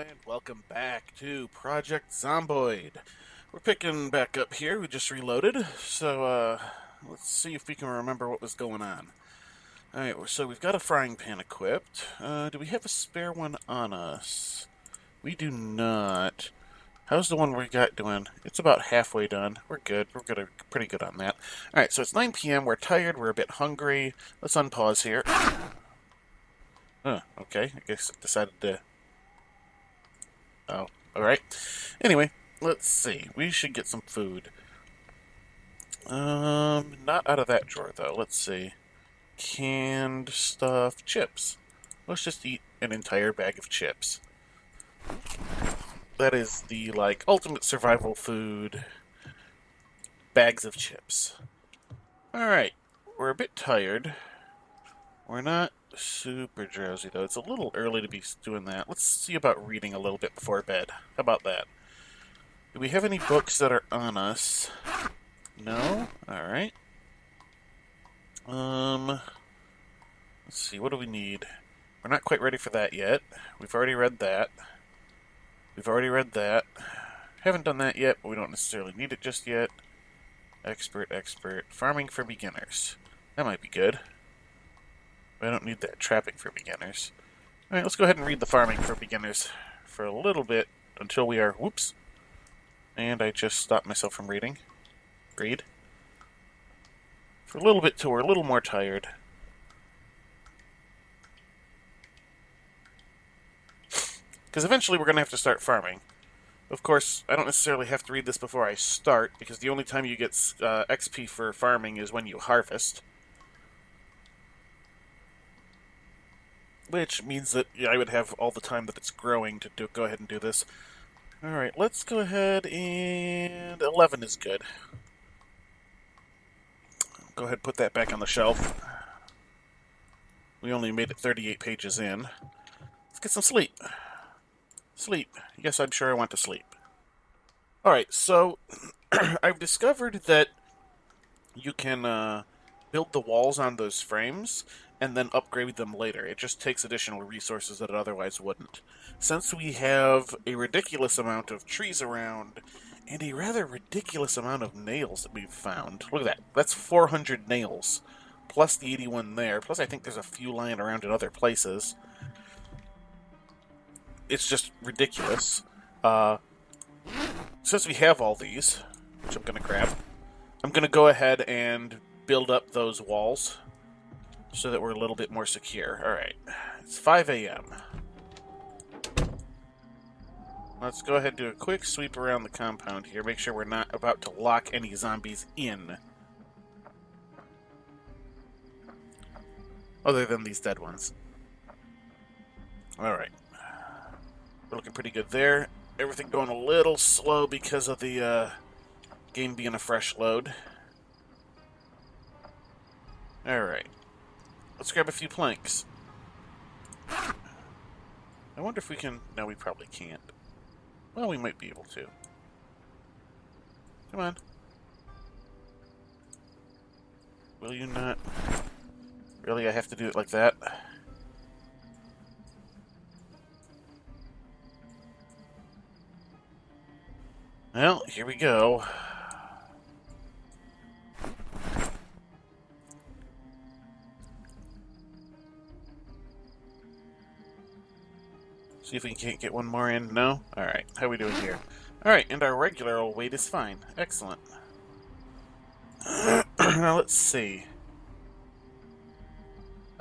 And welcome back to Project Zomboid. We're picking back up here. We just reloaded, so let's see if we can remember what was going on. Alright, so we've got a frying pan equipped. Do we have a spare one on us? We do not. How's the one we got doing? It's about halfway done. We're good. Pretty good on that. Alright, so it's 9 p.m. We're tired. We're a bit hungry. Let's unpause here. Okay. I guess I decided to... Oh, alright. Anyway, let's see. We should get some food. Not out of that drawer, though. Let's see. Canned stuff. Chips. Let's just eat an entire bag of chips. That is the, ultimate survival food. Bags of chips. Alright. We're a bit tired. We're not super drowsy, though. It's a little early to be doing that. Let's see about reading a little bit before bed. How about that? Do we have any books that are on us? No? Alright. Let's see. What do we need? We're not quite ready for that yet. We've already read that. Haven't done that yet, but we don't necessarily need it just yet. Expert. Farming for beginners. That might be good. I don't need that. Trapping for beginners. Alright, let's go ahead and read the farming for beginners for a little bit until we are... Whoops. And I just stopped myself from reading. Read. For a little bit till we're a little more tired. Because eventually we're going to have to start farming. Of course, I don't necessarily have to read this before I start, because the only time you get XP for farming is when you harvest. Which means that I would have all the time that it's growing to go ahead and do this. Alright, let's go ahead and... 11 is good. Go ahead and put that back on the shelf. We only made it 38 pages in. Let's get some sleep. Sleep. Yes, I'm sure I want to sleep. Alright, so I've discovered that you can build the walls on those frames and then upgrade them later. It just takes additional resources that it otherwise wouldn't. Since we have a ridiculous amount of trees around, and a rather ridiculous amount of nails that we've found. Look at that. That's 400 nails. Plus the 81 there. Plus I think there's a few lying around in other places. It's just ridiculous. Since we have all these, which I'm going to grab, I'm going to go ahead and build up those walls so that we're a little bit more secure. Alright, it's 5 a.m. Let's go ahead and do a quick sweep around the compound here. Make sure we're not about to lock any zombies in. Other than these dead ones. Alright. We're looking pretty good there. Everything going a little slow because of the game being a fresh load. Alright. Let's grab a few planks. I wonder if we can... No, we probably can't. Well, we might be able to. Come on. Will you not? Really, I have to do it like that? Well, here we go. See if we can't get one more in. No? Alright, how are we doing here? Alright, and our regular old weight is fine. Excellent. Now let's see.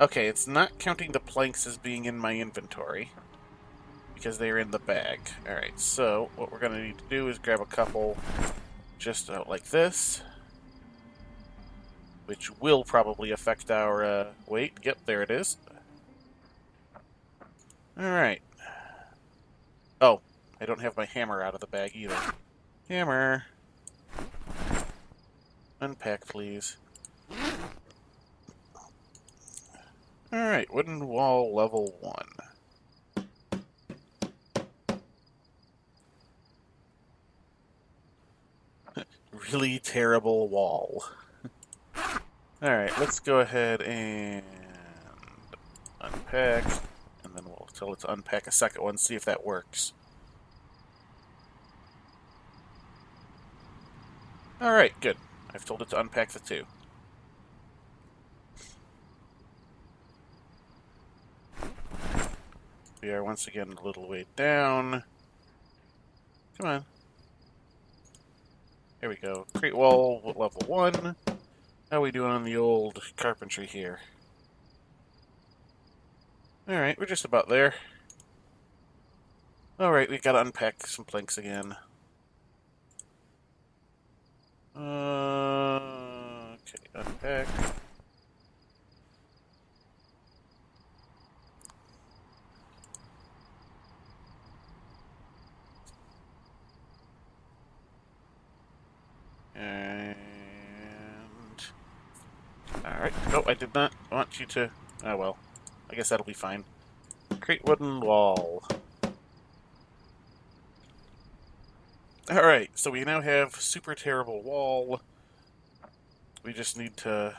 Okay, it's not counting the planks as being in my inventory, because they are in the bag. Alright, so what we're going to need to do is grab a couple just out like this, which will probably affect our weight. Yep, there it is. Alright. Oh, I don't have my hammer out of the bag either. Hammer. Unpack, please. Alright, wooden wall level 1. Really terrible wall. Alright, let's go ahead and unpack, and then we'll So let's unpack a second one, see if that works. Alright, good. I've told it to unpack the two. We are once again a little way down. Come on. Here we go. Crate wall, level 1. How are we doing on the old carpentry here? Alright, we're just about there. Alright, we gotta unpack some planks again. Okay, unpack. And... Alright. No, I did not want you to... Oh, well. I guess that'll be fine. Create wooden wall. Alright, so we now have super terrible wall. We just need to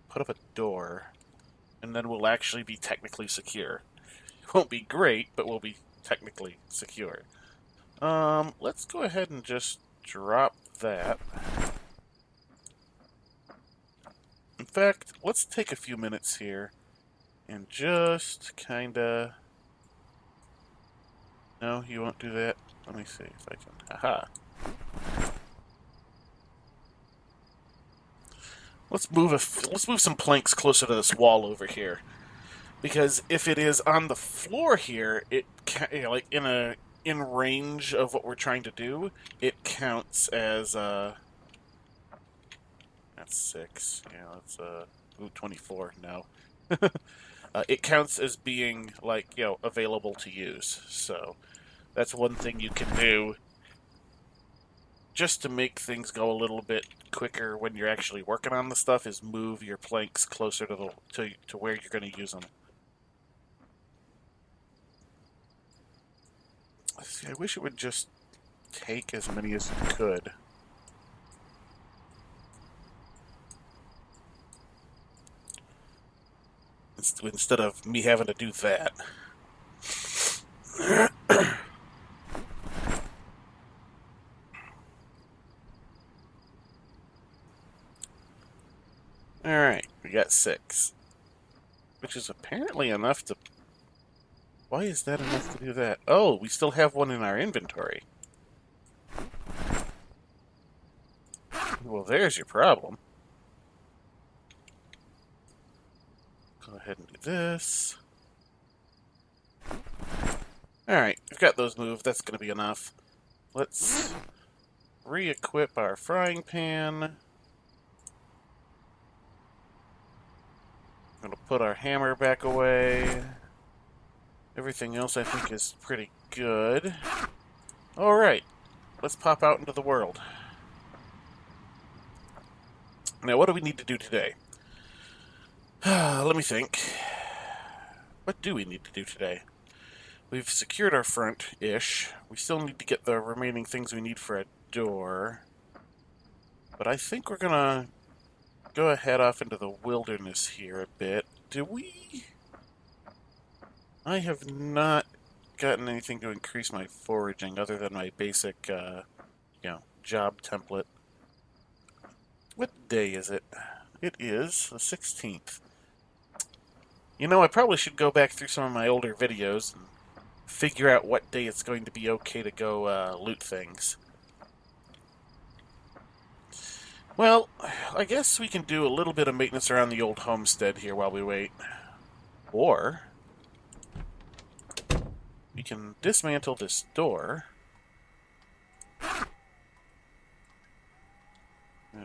put up a door, and then we'll actually be technically secure. It won't be great, but we'll be technically secure. Let's go ahead and just drop that. In fact, let's take a few minutes here and just kinda... No, you won't do that. Let me see if I can... Aha! Let's move some planks closer to this wall over here, because if it is on the floor here, it like in range of what we're trying to do, it counts as that's 6. Yeah, that's 24 now. It counts as being like available to use. So that's one thing you can do just to make things go a little bit quicker when you're actually working on the stuff, is move your planks closer to where you're going to use them. See, I wish it would just take as many as it could. Instead of me having to do that. Alright, we got 6. Which is apparently enough to... Why is that enough to do that? Oh, we still have one in our inventory. Well, there's your problem. Go ahead and do this. Alright, we've got those moved. That's going to be enough. Let's re-equip our frying pan. I'm going to put our hammer back away. Everything else I think is pretty good. Alright, let's pop out into the world. Now, what do we need to do today? Let me think. What do we need to do today? We've secured our front-ish. We still need to get the remaining things we need for a door. But I think we're gonna go ahead off into the wilderness here a bit. Do we? I have not gotten anything to increase my foraging other than my basic, job template. What day is it? It is the 16th. You know, I probably should go back through some of my older videos and figure out what day it's going to be okay to go loot things. Well, I guess we can do a little bit of maintenance around the old homestead here while we wait. Or we can dismantle this door.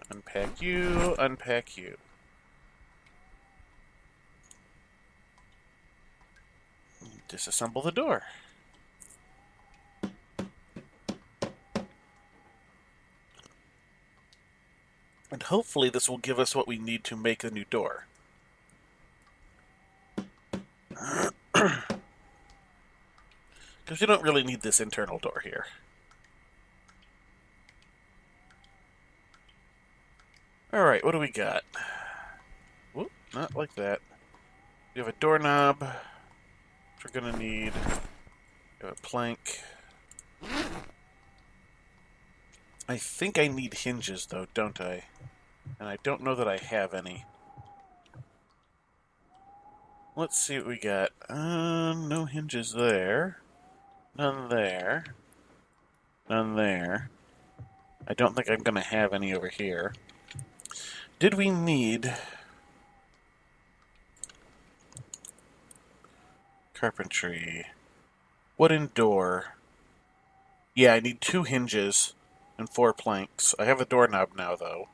Unpack you, unpack you. Disassemble the door. And hopefully this will give us what we need to make a new door. Because we don't really need this internal door here. Alright, what do we got? Whoop, not like that. We have a doorknob, which we're gonna need. We have a plank. I think I need hinges, though, don't I? And I don't know that I have any. Let's see what we got. No hinges there. None there. None there. I don't think I'm going to have any over here. Did we need carpentry? Wooden door. Yeah, I need 2 hinges and 4 planks. I have a doorknob now, though.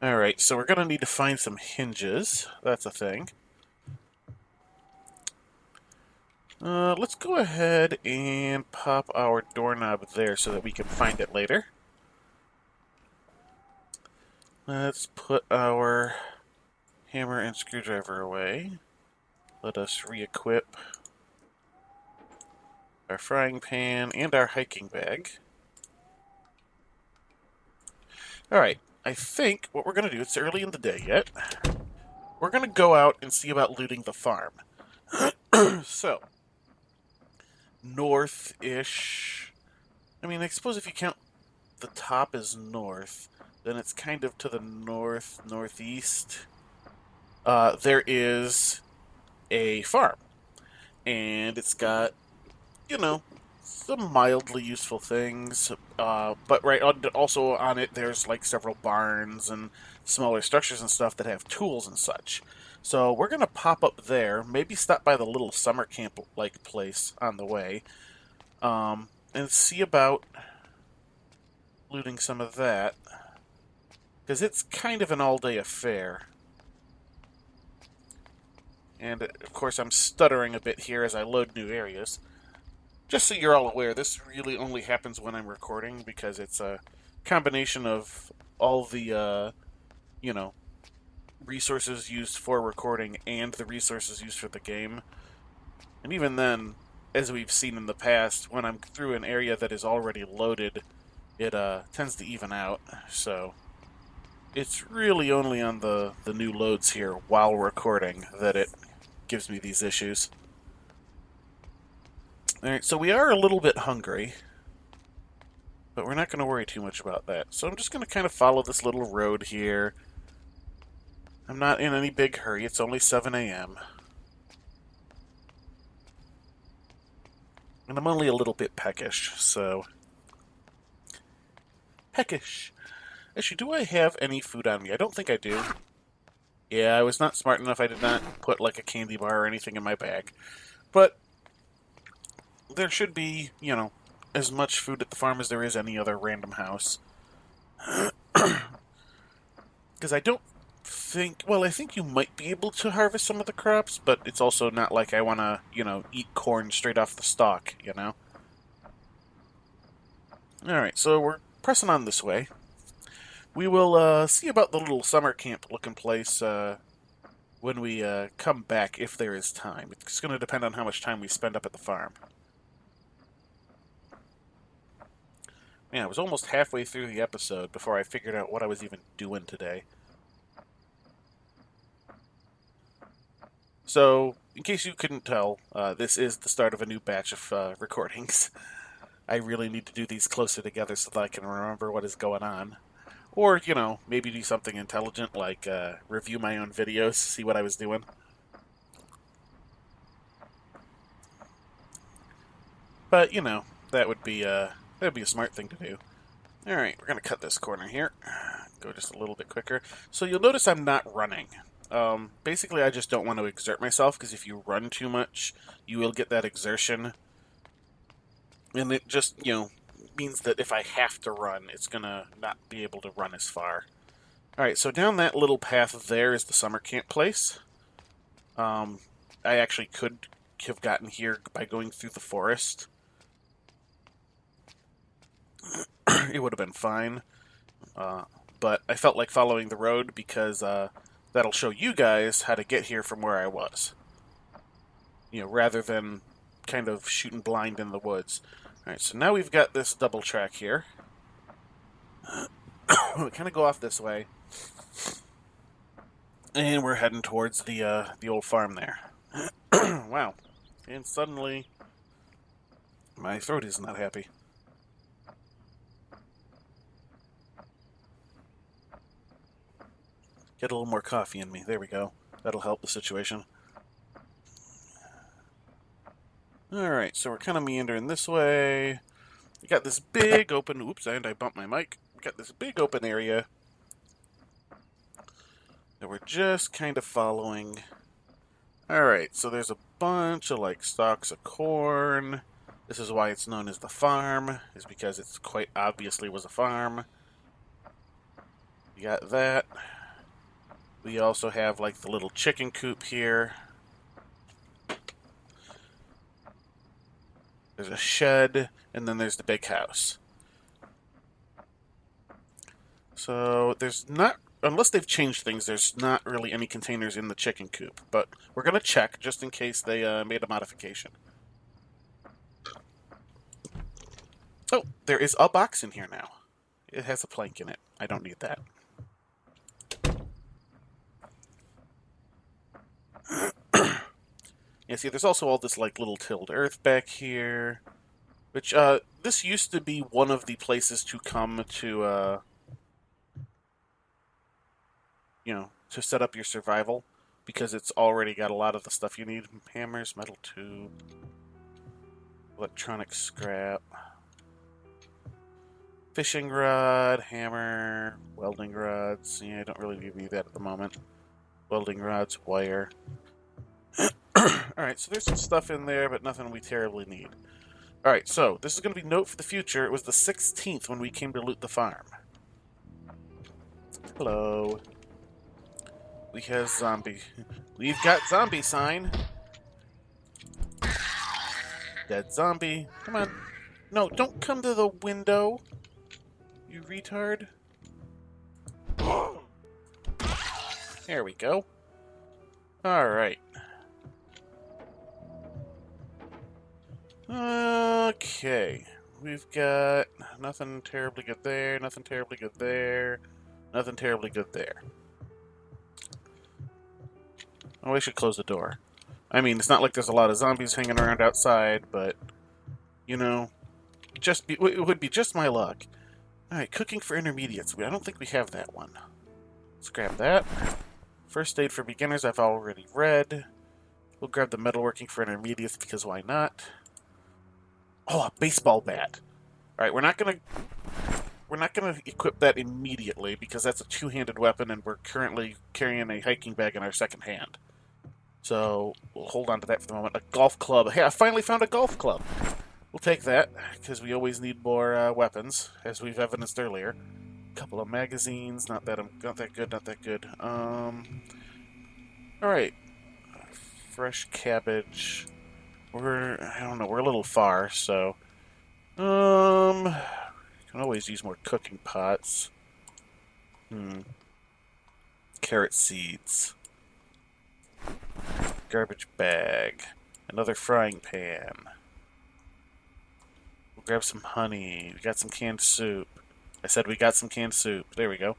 Alright, so we're going to need to find some hinges. That's a thing. Let's go ahead and pop our doorknob there so that we can find it later. Let's put our hammer and screwdriver away. Let us re-equip our frying pan and our hiking bag. Alright, I think what we're going to do, it's early in the day yet, we're going to go out and see about looting the farm. So, north-ish. I mean, I suppose if you count the top as north, then it's kind of to the north, northeast. There is a farm. And it's got, you know, some mildly useful things. But right also on it, there's like several barns and smaller structures and stuff that have tools and such. So we're going to pop up there, maybe stop by the little summer camp-like place on the way, and see about looting some of that, because it's kind of an all-day affair. And, of course, I'm stuttering a bit here as I load new areas. Just so you're all aware, this really only happens when I'm recording, because it's a combination of all the, you know, resources used for recording and the resources used for the game. And even then, as we've seen in the past, when I'm through an area that is already loaded, it tends to even out. So it's really only on the new loads here while recording that it gives me these issues. Alright, so we are a little bit hungry, but we're not going to worry too much about that. So I'm just going to kind of follow this little road here. I'm not in any big hurry. It's only 7 a.m. And I'm only a little bit peckish, so... Peckish! Actually, do I have any food on me? I don't think I do. Yeah, I was not smart enough. I did not put, like, a candy bar or anything in my bag. But there should be, you know, as much food at the farm as there is any other random house. Because I don't think... Well, I think you might be able to harvest some of the crops, but it's also not like I want to, you know, eat corn straight off the stalk, you know? Alright, so we're pressing on this way. We will see about the little summer camp-looking place when we come back, if there is time. It's going to depend on how much time we spend up at the farm. Man, I was almost halfway through the episode before I figured out what I was even doing today. So, in case you couldn't tell, this is the start of a new batch of recordings. I really need to do these closer together so that I can remember what is going on. Or, you know, maybe do something intelligent like review my own videos, see what I was doing. But, you know, that would be a smart thing to do. Alright, we're going to cut this corner here. Go just a little bit quicker. So you'll notice I'm not running. Basically, I just don't want to exert myself, because if you run too much, you will get that exertion. And it just, you know, means that if I have to run, it's going to not be able to run as far. Alright, so down that little path there is the summer camp place. I actually could have gotten here by going through the forest. It would have been fine. But I felt like following the road because that'll show you guys how to get here from where I was. You know, rather than kind of shooting blind in the woods. Alright, so now we've got this double track here. We kind of go off this way. And we're heading towards the old farm there. Wow. And suddenly, my throat is not happy. Get a little more coffee in me. There we go. That'll help the situation. Alright, so we're kind of meandering this way. We got this big open... Oops, and I bumped my mic. We got this big open area that we're just kind of following. Alright, so there's a bunch of, like, stalks of corn. This is why it's known as the farm, is because it's quite obviously was a farm. We got that. We also have, like, the little chicken coop here. There's a shed, and then there's the big house. So there's not, unless they've changed things, there's not really any containers in the chicken coop. But we're going to check, just in case they made a modification. Oh, there is a box in here now. It has a plank in it. I don't need that. Yeah, see, there's also all this, like, little tilled earth back here. Which, this used to be one of the places to come to, you know, to set up your survival. Because it's already got a lot of the stuff you need. Hammers, metal tube, electronic scrap, fishing rod, hammer, welding rods. Yeah, I don't really need that at the moment. Welding rods, wire. Alright, so there's some stuff in there, but nothing we terribly need. Alright, so this is going to be note for the future. It was the 16th when we came to loot the farm. Hello. We have zombie. We've got zombie sign. Dead zombie. Come on. No, don't come to the window. You retard. There we go. Alright. Okay. We've got nothing terribly good there, nothing terribly good there, nothing terribly good there. Oh, I should close the door. I mean, it's not like there's a lot of zombies hanging around outside, but, you know, it would be just my luck. Alright, cooking for intermediates. I don't think we have that one. Let's grab that. First aid for beginners I've already read. We'll grab the metalworking for intermediates because why not? Oh, a baseball bat. Alright, we're not gonna equip that immediately because that's a two-handed weapon and we're currently carrying a hiking bag in our second hand. So we'll hold on to that for the moment. A golf club. Hey, I finally found a golf club. We'll take that because we always need more weapons, as we've evidenced earlier. A couple of magazines. Not that good. Not that good. All right. Fresh cabbage. I don't know. We're a little far, so can always use more cooking pots. Carrot seeds. Garbage bag. Another frying pan. We'll grab some honey. We got some canned soup. I said we got some canned soup. There we go.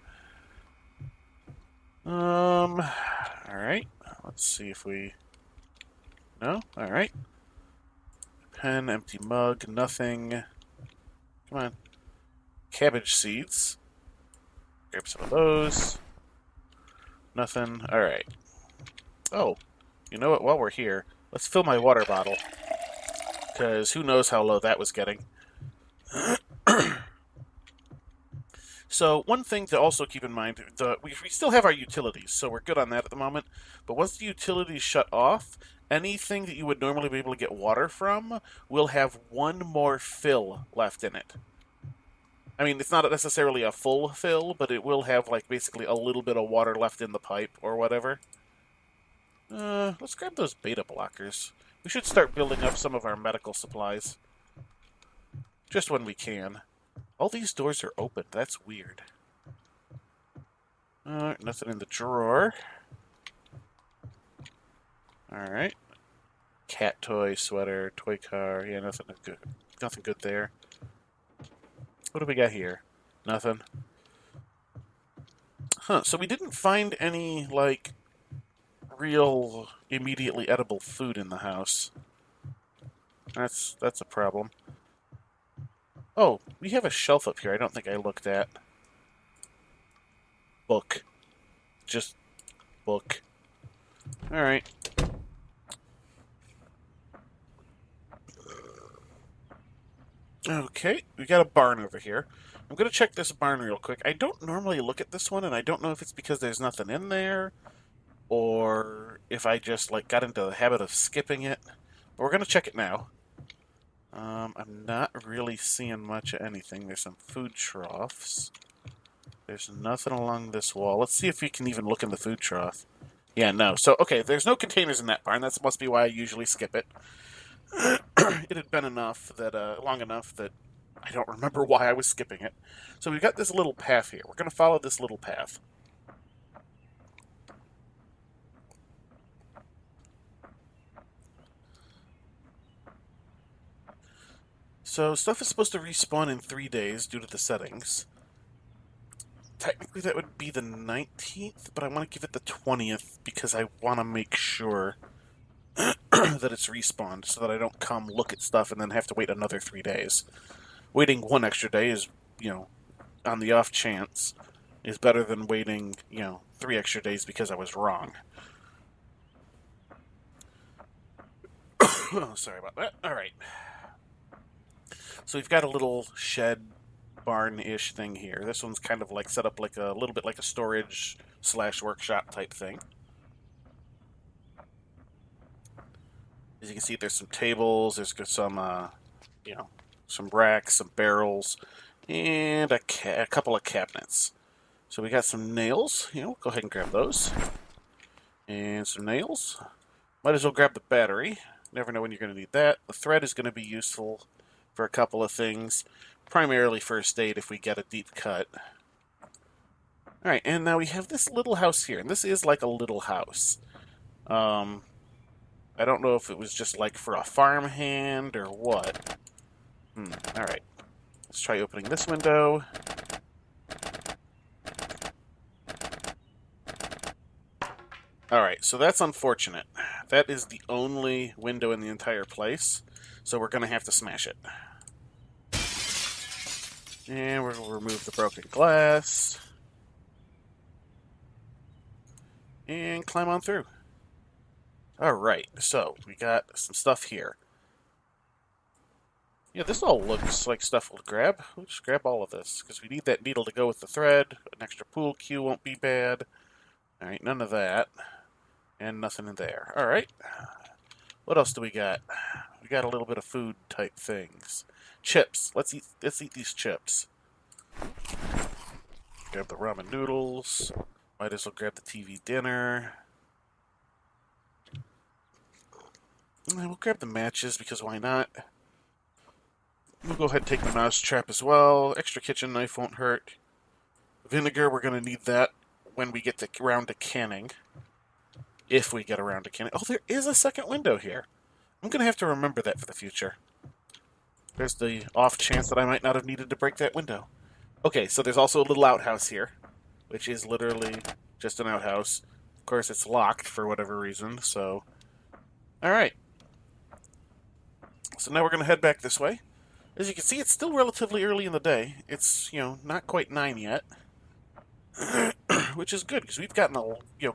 Alright. Let's see if we... No? Alright. Pen, empty mug, nothing. Come on. Cabbage seeds. Grab some of those. Nothing. Alright. Oh, you know what? While we're here, let's fill my water bottle. Because who knows how low that was getting. So, one thing to also keep in mind, we still have our utilities, so we're good on that at the moment. But once the utilities shut off, anything that you would normally be able to get water from will have one more fill left in it. I mean, it's not necessarily a full fill, but it will have, like, basically a little bit of water left in the pipe or whatever. Let's grab those beta blockers. We should start building up some of our medical supplies. Just when we can. All these doors are open. That's weird. Nothing in the drawer. Alright. Cat toy, sweater, toy car. Yeah, nothing good. Nothing good there. What do we got here? Nothing. Huh, so we didn't find any, like, real immediately edible food in the house. That's a problem. Oh, we have a shelf up here I don't think I looked at. Book. Just book. Alright. Okay, we got a barn over here. I'm going to check this barn real quick. I don't normally look at this one, and I don't know if it's because there's nothing in there, or if I just like got into the habit of skipping it. But we're going to check it now. I'm not really seeing much of anything. There's some food troughs. There's nothing along this wall. Let's see if we can even look in the food trough. Yeah, no. So, okay, there's no containers in that barn. That must be why I usually skip it. It had been enough that, long enough that I don't remember why I was skipping it. So we've got this little path here. We're going to follow this little path. So stuff is supposed to respawn in 3 days due to the settings. Technically that would be the 19th, but I want to give it the 20th because I want to make sure that it's respawned so that I don't come look at stuff and then have to wait another 3 days. Waiting 1 extra day is, on the off chance, is better than waiting, 3 extra days because I was wrong. Oh, sorry about that. Alright. So we've got a little shed barn-ish thing here. This one's kind of like set up like a little bit like a storage / workshop type thing. As you can see, there's some tables, there's some, some racks, some barrels, and a couple of cabinets. So we got some nails, go ahead and grab those. And some nails. Might as well grab the battery. Never know when you're going to need that. The thread is going to be useful for a couple of things. Primarily first aid if we get a deep cut. Alright, and now we have this little house here. And this is like a little house. I don't know if it was just like for a farmhand or what. Alright. Let's try opening this window. Alright, so that's unfortunate. That is the only window in the entire place, so we're going to have to smash it. And we're going to remove the broken glass. And climb on through. Alright, so we got some stuff here. Yeah, this all looks like stuff we'll grab. We'll just grab all of this, because we need that needle to go with the thread. An extra pool cue won't be bad. Alright, none of that. And nothing in there. Alright. What else do we got? We got a little bit of food type things. Chips. Let's eat these chips. Grab the ramen noodles. Might as well grab the TV dinner. And we'll grab the matches because why not? We'll go ahead and take the mouse trap as well. Extra kitchen knife won't hurt. Vinegar, we're going to need that when we get around to canning. If we get around to canning. Oh, there is a second window here. I'm going to have to remember that for the future. There's the off chance that I might not have needed to break that window. Okay, so there's also a little outhouse here, which is literally just an outhouse. Of course, it's locked for whatever reason, so... Alright. So now we're going to head back this way. As you can see, it's still relatively early in the day. It's, not quite 9 yet. Which is good, because we've gotten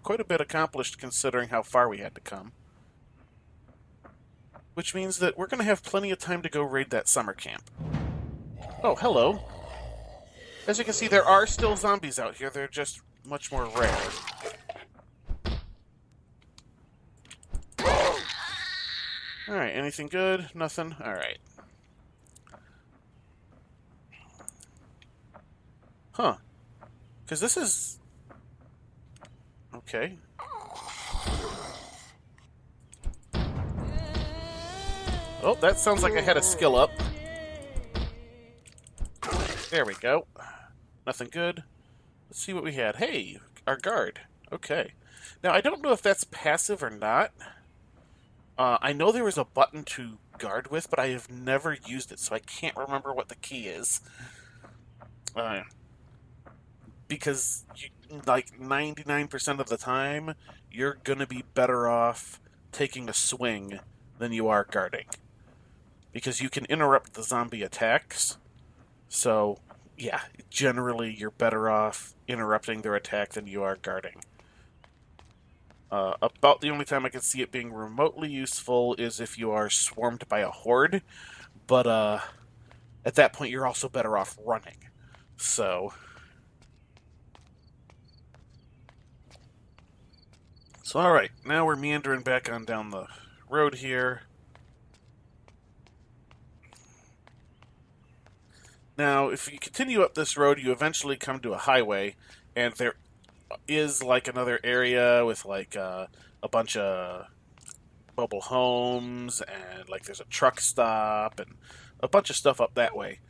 quite a bit accomplished considering how far we had to come. Which means that we're going to have plenty of time to go raid that summer camp. Oh, hello. As you can see, there are still zombies out here. They're just much more rare. Alright, anything good? Nothing? Alright. Huh. Because this is... Okay. Oh, that sounds like I had a skill up. There we go. Nothing good. Let's see what we had. Hey, our guard. Okay. Now, I don't know if that's passive or not. I know there was a button to guard with, but I have never used it, so I can't remember what the key is. Because like 99% of the time, you're gonna be better off taking a swing than you are guarding. Because you can interrupt the zombie attacks, so yeah, generally you're better off interrupting their attack than you are guarding. About the only time I can see it being remotely useful is if you are swarmed by a horde, but at that point you're also better off running. So alright, now we're meandering back on down the road here. Now, if you continue up this road, you eventually come to a highway, and there is like another area with like a bunch of mobile homes, and like there's a truck stop, and a bunch of stuff up that way,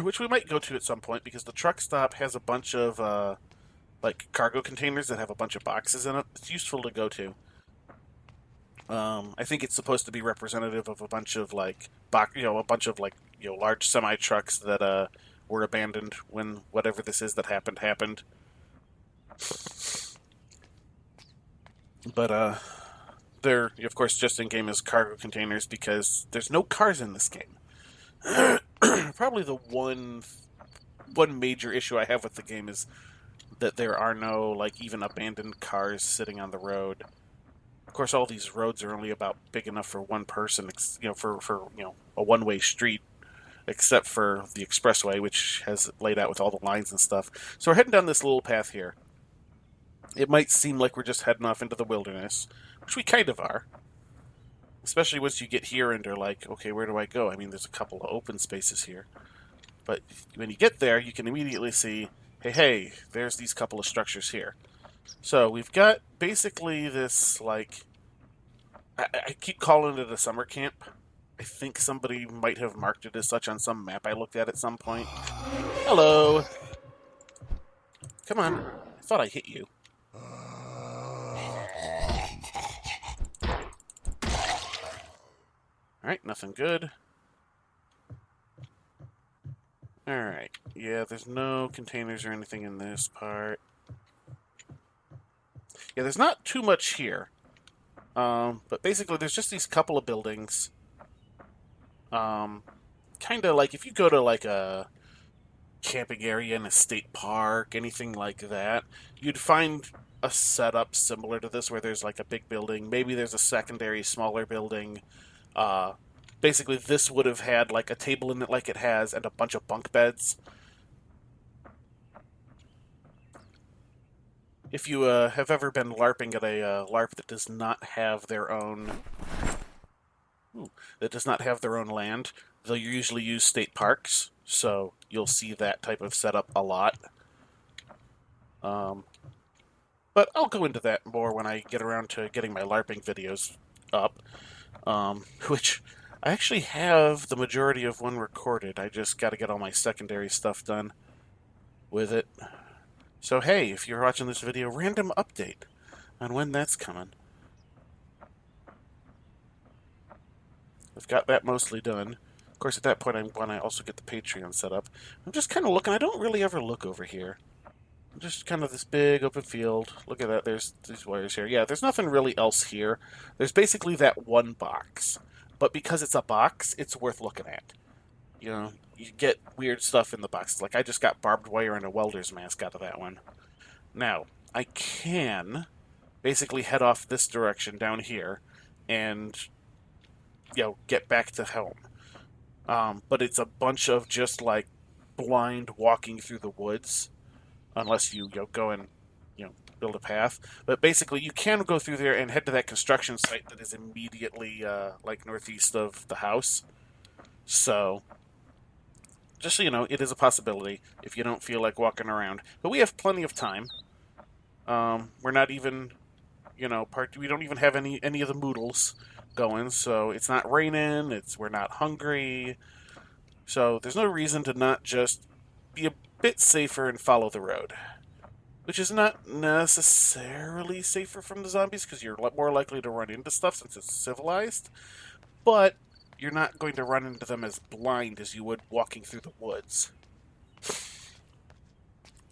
which we might go to at some point because the truck stop has a bunch of like cargo containers that have a bunch of boxes in it. It's useful to go to. I think it's supposed to be representative of a bunch of like a bunch of like large semi trucks that were abandoned when whatever this is that happened. But they're of course just in game as cargo containers because there's no cars in this game. Probably the one major issue I have with the game is that there are no like even abandoned cars sitting on the road. Of course, all these roads are only about big enough for one person, for a one-way street, except for the expressway, which has it laid out with all the lines and stuff. So we're heading down this little path here. It might seem like we're just heading off into the wilderness, which we kind of are. Especially once you get here and are like, okay, where do I go? I mean, there's a couple of open spaces here. But when you get there, you can immediately see, hey, there's these couple of structures here. So we've got basically this, like, I keep calling it a summer camp. I think somebody might have marked it as such on some map I looked at some point. Hello! Come on. I thought I hit you. Alright, nothing good. Alright, yeah, there's no containers or anything in this part. Yeah, there's not too much here. But basically there's just these couple of buildings. Kind of like if you go to like a camping area in a state park, anything like that, you'd find a setup similar to this where there's like a big building. Maybe there's a secondary smaller building. Basically this would have had like a table in it like it has and a bunch of bunk beds. If you have ever been LARPing at a LARP that does not have their own land, they'll usually use state parks, so you'll see that type of setup a lot. But I'll go into that more when I get around to getting my LARPing videos up, which I actually have the majority of one recorded. I just got to get all my secondary stuff done with it. So hey, if you're watching this video, random update on when that's coming. I've got that mostly done. Of course, at that point, I want to also get the Patreon set up. I'm just kind of looking. I don't really ever look over here. I'm just kind of this big open field. Look at that. There's these wires here. Yeah, there's nothing really else here. There's basically that one box. But because it's a box, it's worth looking at. You know, you get weird stuff in the boxes. Like, I just got barbed wire and a welder's mask out of that one. Now, I can basically head off this direction down here and, get back to home. But it's a bunch of just, like, blind walking through the woods. Unless you, go and, build a path. But basically, you can go through there and head to that construction site that is immediately, like, northeast of the house. So, just so you know, it is a possibility if you don't feel like walking around. But we have plenty of time. We're not even, we don't even have any of the moodles going, so it's not raining, we're not hungry. So there's no reason to not just be a bit safer and follow the road. Which is not necessarily safer from the zombies, because you're more likely to run into stuff since it's civilized. But you're not going to run into them as blind as you would walking through the woods.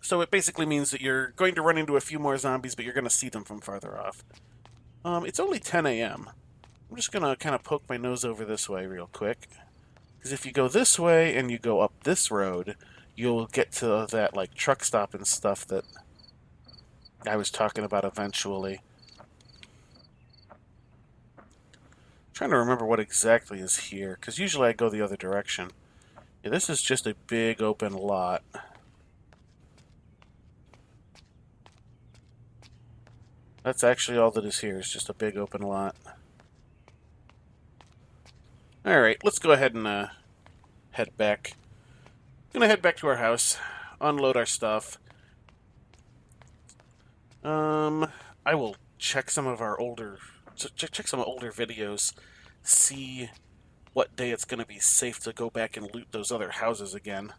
So it basically means that you're going to run into a few more zombies, but you're going to see them from farther off. It's only 10 a.m. I'm just going to kind of poke my nose over this way real quick. Because if you go this way and you go up this road, you'll get to that like truck stop and stuff that I was talking about eventually. Trying to remember what exactly is here, because usually I go the other direction. Yeah, this is just a big open lot. That's actually all that is here, is just a big open lot. Alright, let's go ahead and head back. Gonna head back to our house, unload our stuff. I will check some of our older... check some older videos, see what day it's going to be safe to go back and loot those other houses again.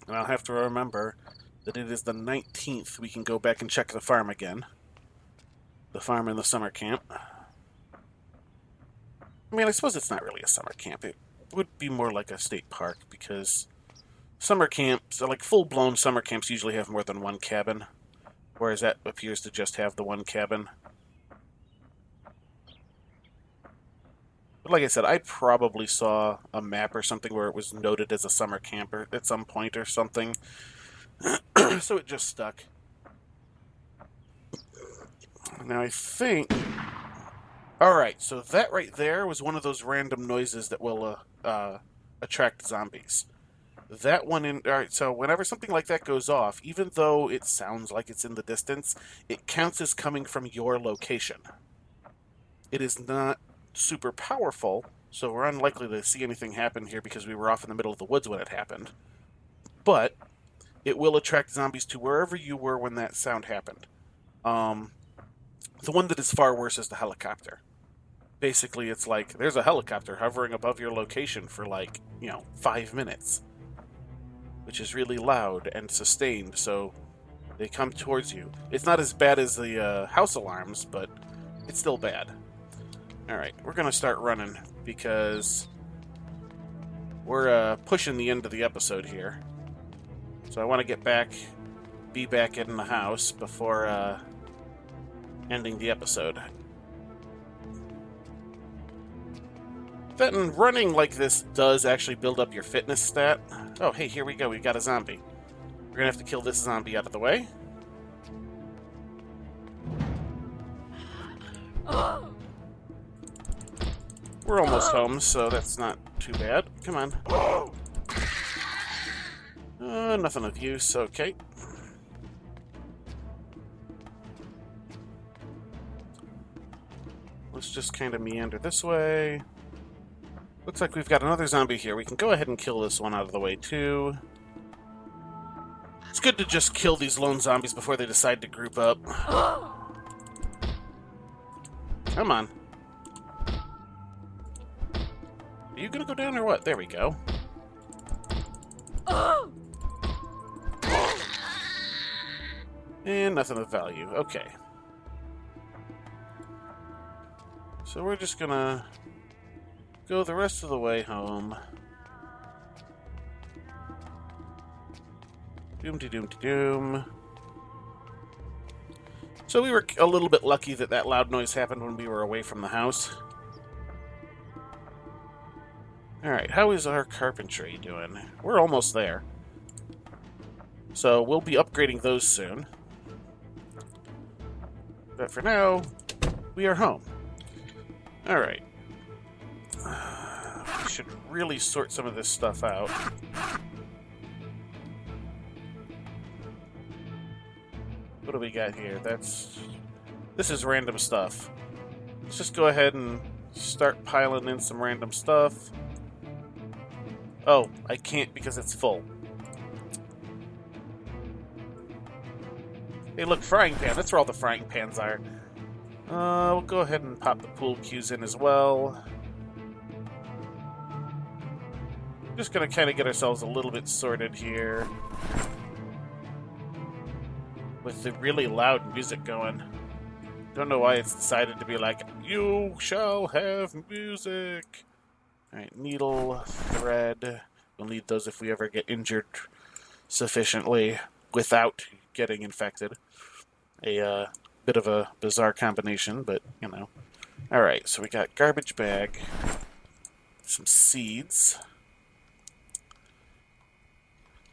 And I'll have to remember that it is the 19th we can go back and check the farm again. The farm and the summer camp. I mean, I suppose it's not really a summer camp. It would be more like a state park, because summer camps, like full-blown summer camps, usually have more than one cabin. Whereas that appears to just have the one cabin. But like I said, I probably saw a map or something where it was noted as a summer camper at some point or something. So it just stuck. Now I think... Alright, so that right there was one of those random noises that will attract zombies. That one in... Alright, so whenever something like that goes off, even though it sounds like it's in the distance, it counts as coming from your location. It is not super powerful, so we're unlikely to see anything happen here because we were off in the middle of the woods when it happened. But it will attract zombies to wherever you were when that sound happened. The one that is far worse is the helicopter. Basically, it's like, there's a helicopter hovering above your location for, like, 5 minutes. Which is really loud and sustained, so they come towards you. It's not as bad as the house alarms, but it's still bad. Alright, we're going to start running, because we're pushing the end of the episode here. So I want to be back in the house before ending the episode. That and running like this does actually build up your fitness stat. Oh, hey, here we go. We've got a zombie. We're going to have to kill this zombie out of the way. We're almost home, so that's not too bad. Come on. Nothing of use. Okay. Let's just kind of meander this way. Looks like we've got another zombie here. We can go ahead and kill this one out of the way, too. It's good to just kill these lone zombies before they decide to group up. Come on. Are you gonna go down or what? There we go. And nothing of value. Okay. So we're just gonna go the rest of the way home. Doom-de-doom-de-doom. So we were a little bit lucky that that loud noise happened when we were away from the house. Alright, how is our carpentry doing? We're almost there. So we'll be upgrading those soon. But for now, we are home. Alright. We should really sort some of this stuff out. What do we got here? This is random stuff. Let's just go ahead and start piling in some random stuff. Oh, I can't because it's full. Hey, look, frying pan. That's where all the frying pans are. We'll go ahead and pop the pool cues in as well. Just gonna kind of get ourselves a little bit sorted here. With the really loud music going. Don't know why it's decided to be like, you shall have music. Alright, needle, thread. We'll need those if we ever get injured sufficiently without getting infected. A bit of a bizarre combination, but, you know. Alright, so we got garbage bag, some seeds.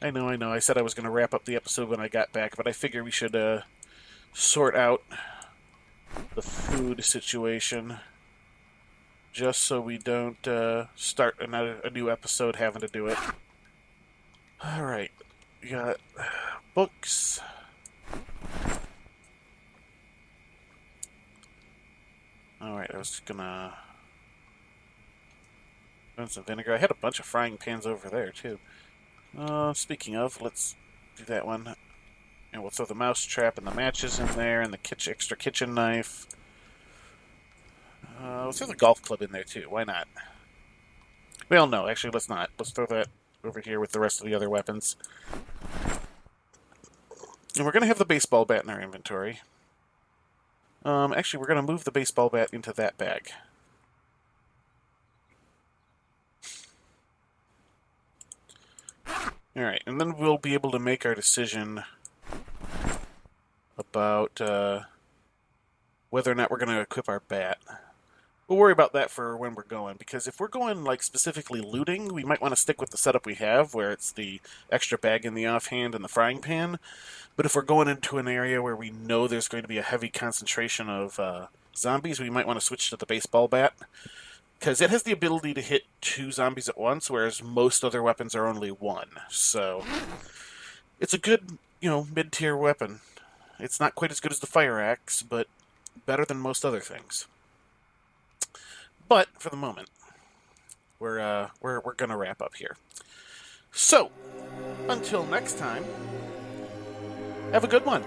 I know. I said I was going to wrap up the episode when I got back, but I figure we should sort out the food situation just so we don't start a new episode having to do it. Alright, we got books. Alright, I was gonna run some vinegar. I had a bunch of frying pans over there, too. Speaking of, let's do that one. And we'll throw the mouse trap and the matches in there, and the extra kitchen knife. We'll throw the golf club in there, too. Why not? Well, no, actually, let's not. Let's throw that over here with the rest of the other weapons. And we're going to have the baseball bat in our inventory. Actually, we're going to move the baseball bat into that bag. Alright, and then we'll be able to make our decision about whether or not we're going to equip our bat. We'll worry about that for when we're going, because if we're going, like, specifically looting, we might want to stick with the setup we have, where it's the extra bag in the offhand and the frying pan. But if we're going into an area where we know there's going to be a heavy concentration of zombies, we might want to switch to the baseball bat, because it has the ability to hit 2 zombies at once, whereas most other weapons are only 1. So it's a good, mid-tier weapon. It's not quite as good as the fire axe, but better than most other things. But for the moment, we're gonna wrap up here. So until next time, have a good one.